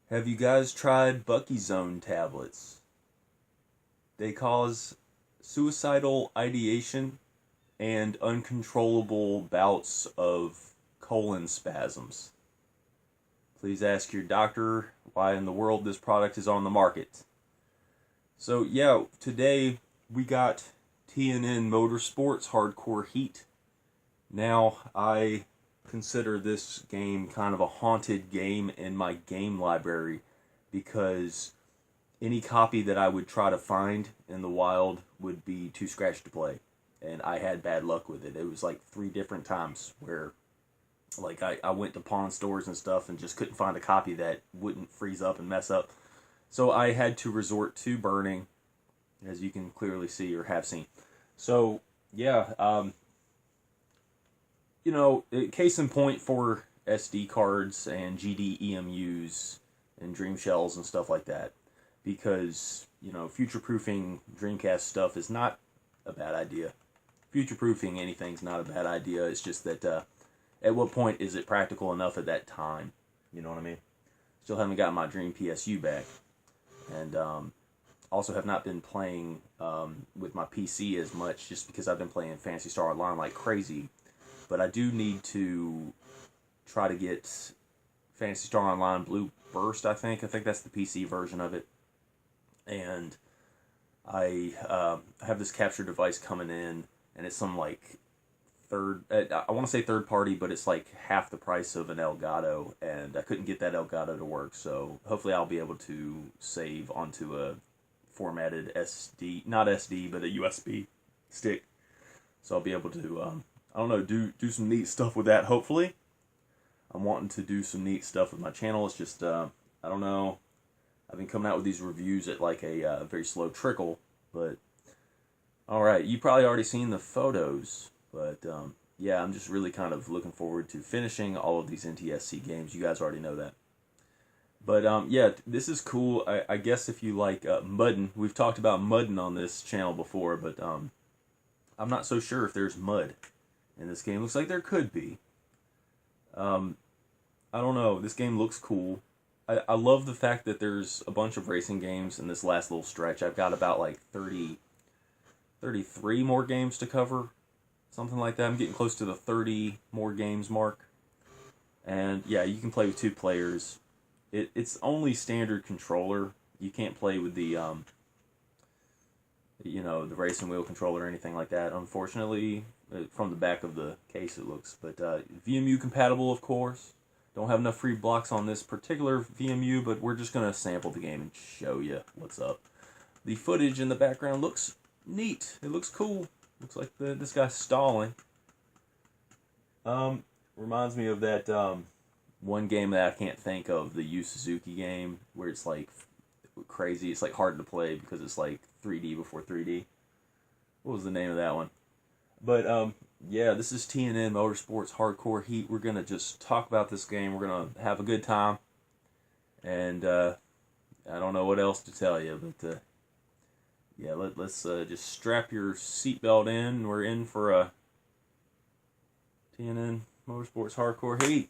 Have you guys tried Bucky Zone tablets? They cause suicidal ideation and uncontrollable bouts of colon spasms. Please ask your doctor why in the world this product is on the market. So yeah, today we got TNN Motorsports Hardcore Heat. Now, I consider this game kind of a haunted game in my game library because any copy that I would try to find in the wild would be too scratched to play. And I had bad luck with it. It was like 3 different times where like I went to pawn stores and stuff and just couldn't find a copy that wouldn't freeze up and mess up. So I had to resort to burning, as you can clearly see or have seen. So yeah, case in point for SD cards and GD-EMUs and Dream Shells and stuff like that. Because, future-proofing Dreamcast stuff is not a bad idea. Future-proofing anything's not a bad idea. It's just that, at what point is it practical enough at that time? You know what I mean? Still haven't got my Dream PSU back. And, also have not been playing with my PC as much just because I've been playing Phantasy Star Online like crazy. But I do need to try to get Phantasy Star Online Blue Burst, I think. I think that's the PC version of it. And I have this capture device coming in, and it's some, like, I want to say third party, but it's, like, half the price of an Elgato, and I couldn't get that Elgato to work, so hopefully I'll be able to save onto a formatted SD, not SD, but a USB stick. So I'll be able to, do some neat stuff with that, hopefully. I'm wanting to do some neat stuff with my channel. It's just, I don't know. I've been coming out with these reviews at like a very slow trickle, but alright, you probably already seen the photos, but yeah, I'm just really kind of looking forward to finishing all of these NTSC games. You guys already know that. But yeah, this is cool. I guess if you like mudding, we've talked about mudding on this channel before, but I'm not so sure if there's mud in this game. Looks like there could be. I don't know. This game looks cool. I love the fact that there's a bunch of racing games in this last little stretch. I've got about like 33 more games to cover. Something like that. I'm getting close to the 30 more games mark. And yeah, you can play with 2 players. It's only standard controller. You can't play with the, the racing wheel controller or anything like that, unfortunately. From the back of the case it looks. But VMU compatible, of course. Don't have enough free blocks on this particular VMU, but we're just going to sample the game and show you what's up. The footage in the background looks neat. It looks cool. Looks like this guy's stalling. Reminds me of that one game that I can't think of, the Yu Suzuki game, where it's like crazy. It's like hard to play because it's like 3D before 3D. What was the name of that one? But yeah, this is TNN Motorsports Hardcore Heat. We're gonna just talk about this game. We're gonna have a good time, and I don't know what else to tell you, but yeah, let's just strap your seatbelt in. We're in for a TNN Motorsports Hardcore Heat.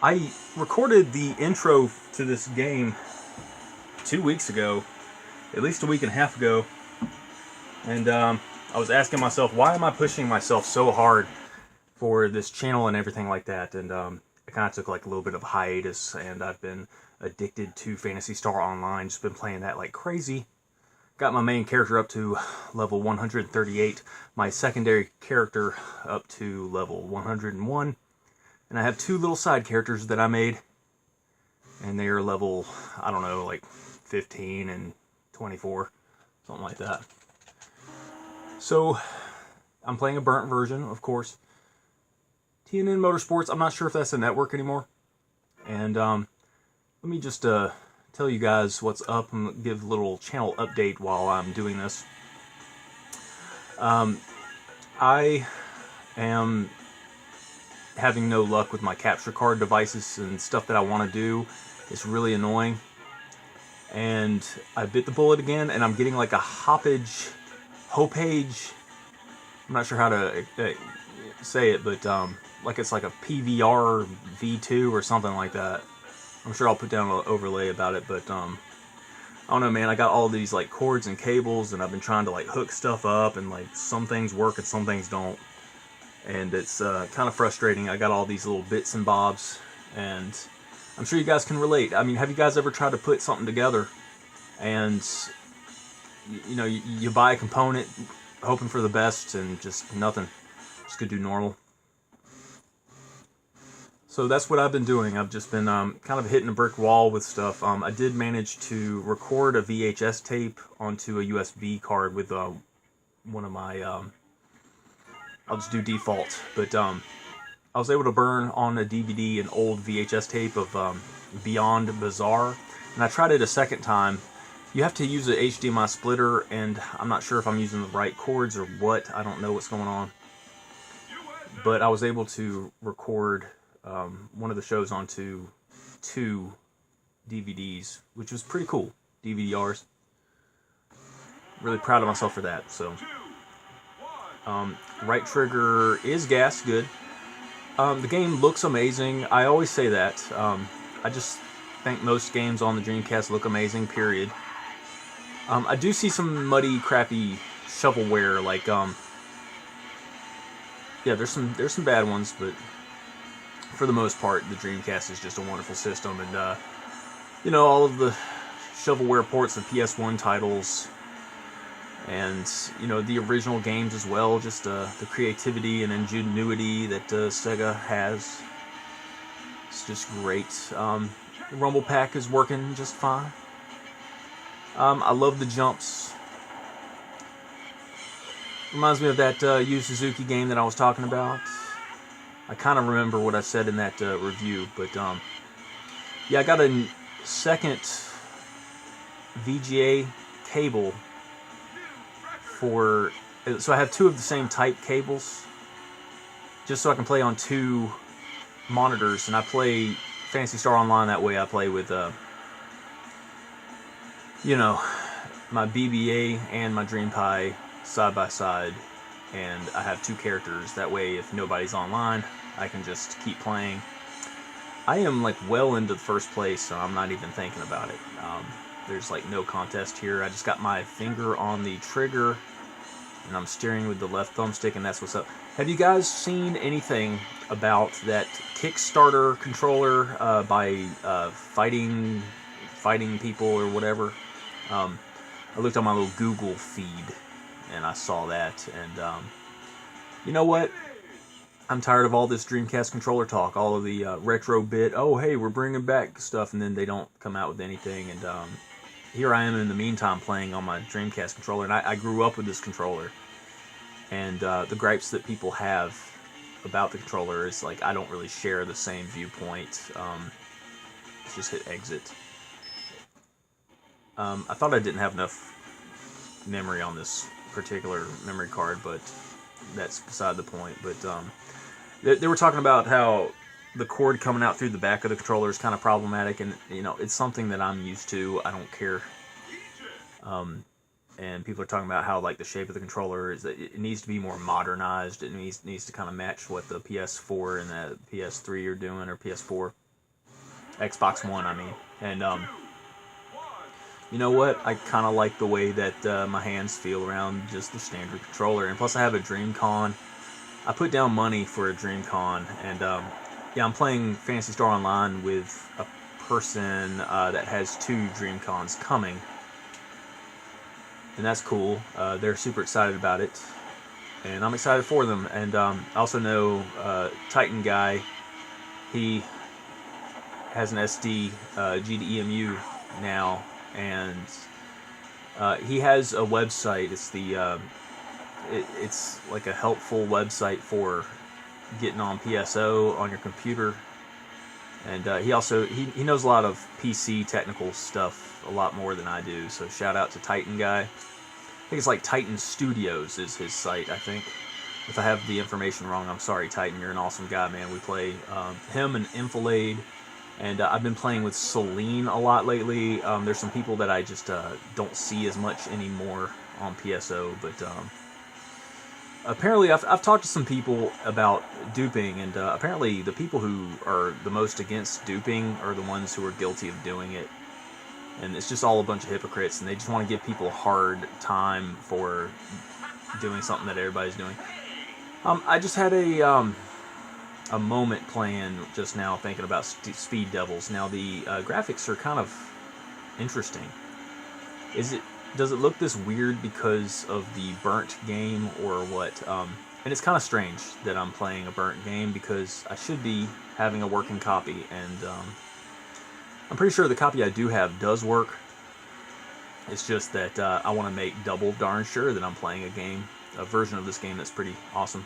I recorded the intro to this game 2 weeks ago, at least a week and a half ago, and I was asking myself, why am I pushing myself so hard for this channel and everything like that? And I kind of took like a little bit of a hiatus, and I've been addicted to Phantasy Star Online, just been playing that like crazy. Got my main character up to level 138, my secondary character up to level 101, and I have 2 little side characters that I made, and they are level, I don't know, like 15 and 24, something like that. So, I'm playing a burnt version, of course. TNN Motorsports, I'm not sure if that's a network anymore, and let me just tell you guys what's up and give a little channel update while I'm doing this. I am having no luck with my capture card devices and stuff that I want to do. It's really annoying. And I bit the bullet again, and I'm getting like a hopage, I'm not sure how to say it, but like it's like a PVR V2 or something like that. I'm sure I'll put down an overlay about it, but I don't know, man. I got all these like cords and cables, and I've been trying to like hook stuff up, and like some things work and some things don't, and it's kind of frustrating. I got all these little bits and bobs, and I'm sure you guys can relate. I mean, have you guys ever tried to put something together, and you know, you buy a component hoping for the best, and just nothing, just could do normal. So that's what I've been doing. I've just been kind of hitting a brick wall with stuff. I did manage to record a VHS tape onto a USB card with one of my, I'll just do default, but I was able to burn on a DVD an old VHS tape of Beyond Bizarre, and I tried it a second time. You have to use an HDMI splitter, and I'm not sure if I'm using the right cords or what. I don't know what's going on. But I was able to record one of the shows onto 2 DVDs, which was pretty cool. DVDRs. Really proud of myself for that. So, right trigger is gas, good. The game looks amazing. I always say that. I just think most games on the Dreamcast look amazing, period. I do see some muddy, crappy shovelware, like, yeah, there's some bad ones, but for the most part, the Dreamcast is just a wonderful system, and, you know, all of the shovelware ports of PS1 titles, and, you know, the original games as well, just the creativity and ingenuity that Sega has. It's just great. The Rumble Pack is working just fine. I love the jumps. Reminds me of that Yu Suzuki game that I was talking about. I kind of remember what I said in that review, but yeah, I got a second VGA cable for, so I have 2 of the same type cables, just so I can play on 2 monitors, and I play Phantasy Star Online that way. I play with, you know, my BBA and my Dream Pi side by side, and I have 2 characters. That way, if nobody's online, I can just keep playing. I am like well into the first place, so I'm not even thinking about it. There's like no contest here. I just got my finger on the trigger, and I'm steering with the left thumbstick, and that's what's up. Have you guys seen anything about that Kickstarter controller by fighting people or whatever? I looked on my little Google feed, and I saw that, and you know what? I'm tired of all this Dreamcast controller talk, all of the retro bit, oh hey, we're bringing back stuff, and then they don't come out with anything, and here I am in the meantime playing on my Dreamcast controller, and I grew up with this controller, and the gripes that people have about the controller is like, I don't really share the same viewpoint. Let's just hit exit. I thought I didn't have enough memory on this particular memory card, but that's beside the point. But they were talking about how the cord coming out through the back of the controller is kind of problematic, and you know, it's something that I'm used to. I don't care. And people are talking about how like the shape of the controller is that it needs to be more modernized. It needs to kind of match what the PS4 and the PS3 are doing, or PS4. Xbox One, I mean. And you know what? I kind of like the way that my hands feel around just the standard controller. And plus, I have a Dreamcon. I put down money for a Dreamcon, and yeah, I'm playing Phantasy Star Online with a person that has 2 Dreamcons coming, and that's cool. They're super excited about it, and I'm excited for them. And I also know Titan Guy. He has an SD GDEMU now, and he has a website. It's the it's like a helpful website for getting on PSO on your computer. And he also he knows a lot of PC technical stuff, a lot more than I do. So shout out to Titan Guy. I think it's like Titan Studios is his site, I think. If I have the information wrong, I'm sorry, Titan. You're an awesome guy, man. We play him and Enfilade. And I've been playing with Celine a lot lately. There's some people that I just don't see as much anymore on PSO. But apparently I've talked to some people about duping. And apparently the people who are the most against duping are the ones who are guilty of doing it. And it's just all a bunch of hypocrites. And they just want to give people a hard time for doing something that everybody's doing. I just had a moment playing just now, thinking about Speed Devils. Now the graphics are kind of interesting. Does it look this weird because of the burnt game or what? And it's kind of strange that I'm playing a burnt game because I should be having a working copy, and I'm pretty sure the copy I do have does work. It's just that I want to make double darn sure that I'm playing a version of this game that's pretty awesome.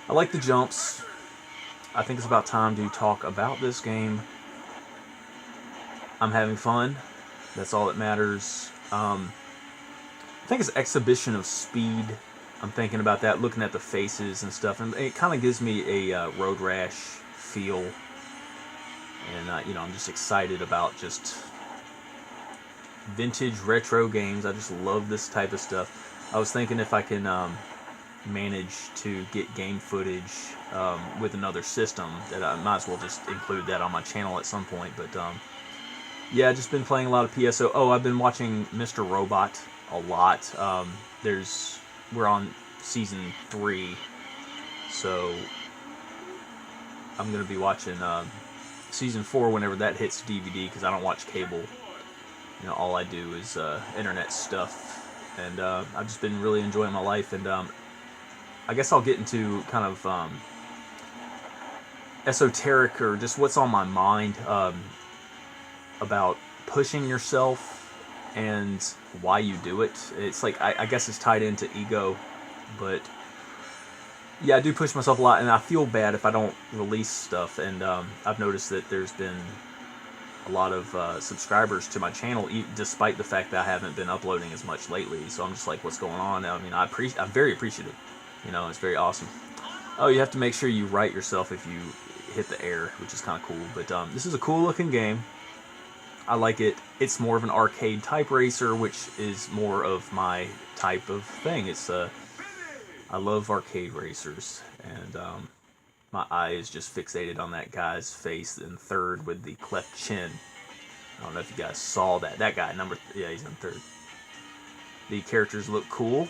I like the jumps. I think it's about time to talk about this game. I'm having fun. That's all that matters. I think it's Exhibition of Speed. I'm thinking about that, looking at the faces and stuff, and it kind of gives me a Road Rash feel. And I'm just excited about just vintage retro games. I just love this type of stuff. I was thinking if I can manage to get game footage with another system, that I might as well just include that on my channel at some point. But yeah, I've just been playing a lot of PSO. Oh, I've been watching Mr. Robot a lot. We're on season 3, so I'm gonna be watching season 4 whenever that hits DVD, because I don't watch cable. All I do is internet stuff, and I've just been really enjoying my life. And I guess I'll get into kind of esoteric, or just what's on my mind about pushing yourself and why you do it. It's like, I guess it's tied into ego, but yeah, I do push myself a lot, and I feel bad if I don't release stuff. And I've noticed that there's been a lot of subscribers to my channel, despite the fact that I haven't been uploading as much lately. So I'm just like, what's going on? I mean, I'm very appreciative. It's very awesome. Oh, you have to make sure you right yourself if you hit the air, which is kind of cool. But this is a cool looking game. I like it. It's more of an arcade type racer, which is more of my type of thing. I love arcade racers, and my eye is just fixated on that guy's face in third with the cleft chin. I don't know if you guys saw that. That guy, yeah, he's in third. The characters look cool.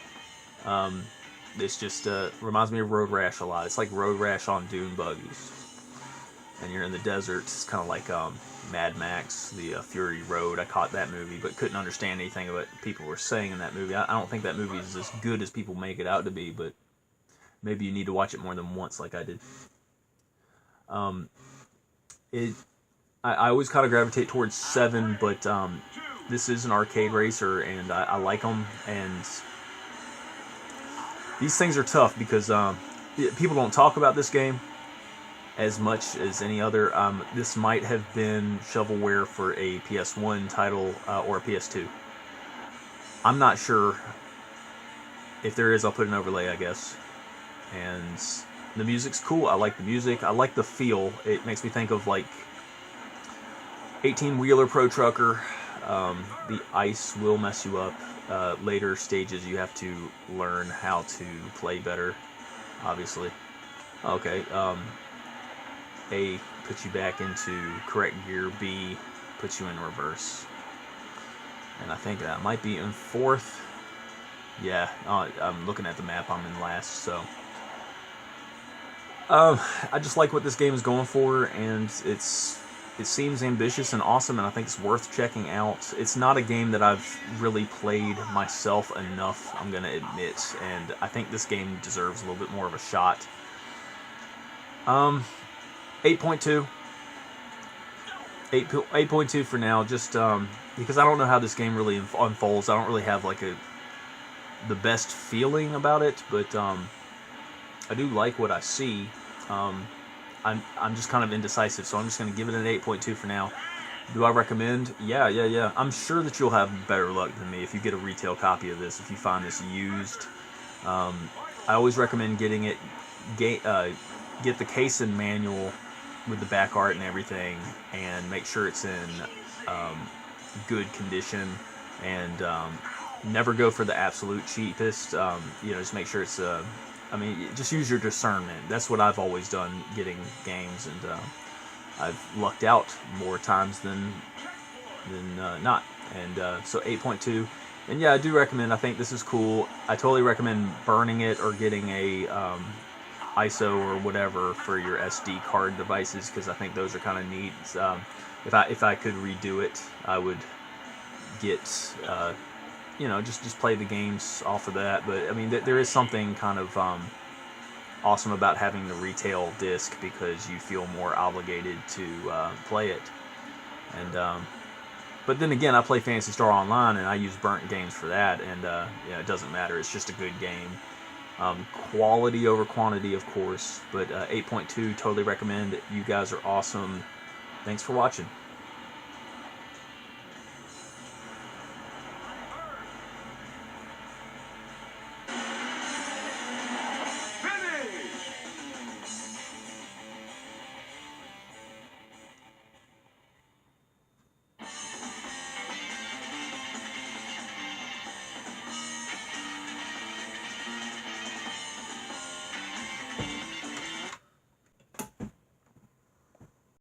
This just reminds me of Road Rash a lot. It's like Road Rash on dune buggies. And you're in the desert. It's kind of like Mad Max, the Fury Road. I caught that movie, but couldn't understand anything of what people were saying in that movie. I don't think that movie is as good as people make it out to be, but maybe you need to watch it more than once like I did. I always kind of gravitate towards 7, but this is an arcade racer, and I like them. And these things are tough because people don't talk about this game as much as any other. This might have been shovelware for a PS1 title or a PS2. I'm not sure. If there is, I'll put an overlay, I guess. And the music's cool. I like the music. I like the feel. It makes me think of like 18-wheeler Pro Trucker. The ice will mess you up. Later stages, you have to learn how to play better, obviously. Okay. A puts you back into correct gear, B puts you in reverse. And I think that might be in fourth. Yeah, I'm looking at the map, I'm in last, so. I just like what this game is going for, and it seems ambitious and awesome, and I think it's worth checking out. It's not a game that I've really played myself enough, I'm going to admit, and I think this game deserves a little bit more of a shot. 8.2. 8.2 for now, just because I don't know how this game really unfolds. I don't really have like the best feeling about it, but I do like what I see. I'm just kind of indecisive, so I'm just going to give it an 8.2 for now. Do I recommend? Yeah. I'm sure that you'll have better luck than me if you get a retail copy of this, if you find this used. I always recommend getting it, get the case and manual with the back art and everything, and make sure it's in good condition, and never go for the absolute cheapest. Just make sure it's just use your discernment. That's what I've always done getting games, and I've lucked out more times than not. And so 8.2, and yeah, I do recommend. I think this is cool. I totally recommend burning it or getting a ISO or whatever for your SD card devices, because I think those are kind of neat. If I could redo it, I would get just play the games off of that. But I mean, there is something kind of awesome about having the retail disc, because you feel more obligated to play it. And but then again, I play Phantasy Star Online, and I use burnt games for that, and it doesn't matter. It's just a good game. Quality over quantity, of course, but 8.2, totally recommend. You guys are awesome. Thanks for watching.